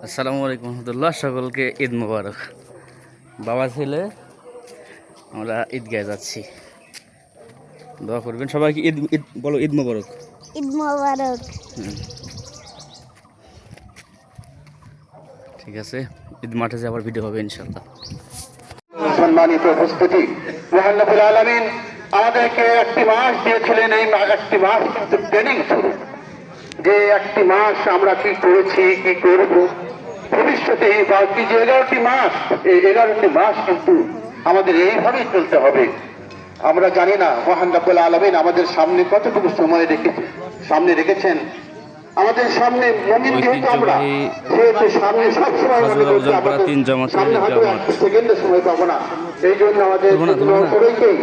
আসসালামু আলাইকুম রহমতুল্লাহ, সকলকে ঈদ মোবারক। বাবা ছেলে আমরা ঈদগায় যাচ্ছি, দোয়া করবেন সবাইকে। ঈদ ঈদ বলো, ঈদ মোবারক। ঈদ মোবারক। ঠিক আছে, ঈদ মাঠে যে আবার ভিডিও হবে ইনশাআল্লাহ। সম্মানিত উপস্থিতি, মহান রব্বুল আলামিন আমাদেরকে একটি মাস দিয়েছিলেন। এই একটি মাস কিন্তু ট্রেনিং শুরু, যে একটি মাস আমরা কি করেছি, কি করব ভবিষ্যতে, বাকি যে 11টি মাস, এই 11টি মাস কিন্তু আমাদের এইভাবেই চলতে হবে। আমরা জানি না মহান রব্বুল আলামিন আমাদের সামনে কতটুকু সময় সামনে রেখেছেন। আমাদের সামনে মুমিন যেহেতু আমরা, সেহেতু সামনে সবসময় মনে করতে সামনে হয়তো এক সেকেন্ডের সময় পাবো না। এই জন্য আমাদের সবাইকেই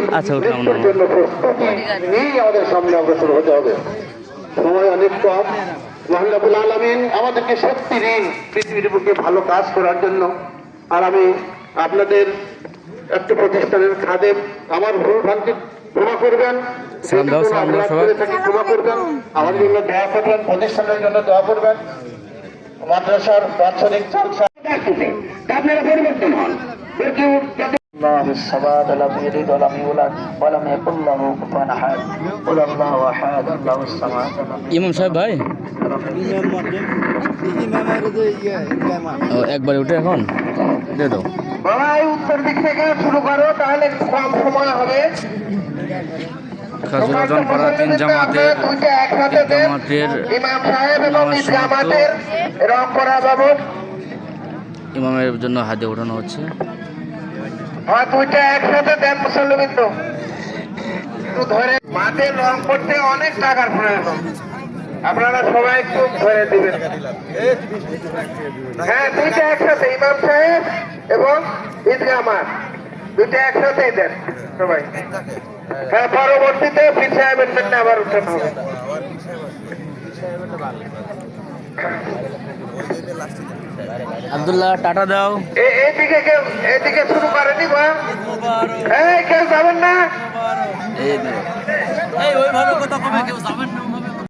মৃত্যুর জন্য প্রস্তুতি নিয়েই আমাদের সামনে অগ্রসর হতে হবে। সময় অনেক কম। মহান রব্বুল আলামিন আমাদেরকে শক্তি দিন পৃথিবীর বুকে ভালো কাজ করার জন্য। আর আমি আপনাদের একটা প্রতিষ্ঠানের খাদেম, আমার ভুল ভ্রান্তি ক্ষমা করবেন, ক্ষমা করবেন, আমার জন্য দোয়া করবেন, প্রতিষ্ঠানের জন্য দোয়া করবেন। মাদ্রাসার বাৎসরিক জলসা আপনারা পরিবর্তন হন। الله الصمد لم يلد ولم يولد ولم يكن له كفوا احد قل الله احد الله الصمد ইমাম সাহেব ভাই, একবার উঠে এখন দিয়ে দাও। বাবা এই উত্তর দিক থেকে শুরু করো, তাহলে কম সময় হবে। খাজুরাজনপাড়া তিন জামাতের ইমাম সাহেব এবং ঈদ জামাতের রং করা বাবদ ইমামের জন্য হাতে ওঠানো হচ্ছে। হ্যাঁ, দুইটা একসাথে দেন মুসল্লিবৃন্দ। একটু ধরে, মাঠে রং করতে অনেক টাকার প্রয়োজন, আপনারা সবাই একটু ধরে দিবেন। হ্যাঁ, দুইটা একসাথে, ইমাম সাহেব এবং ঈদ জামাত দুইটা একসাথেই দেন সবাই। হ্যাঁ, পরবর্তীতে পীর সাহেবের জন্য আবার উঠানো হবে। আব্দুল্লাহ টাটা দাও। এদিকে শুরু করেনি বা কেউ যাবেন না। ওইভাবে কথা কবে কেউ যাবে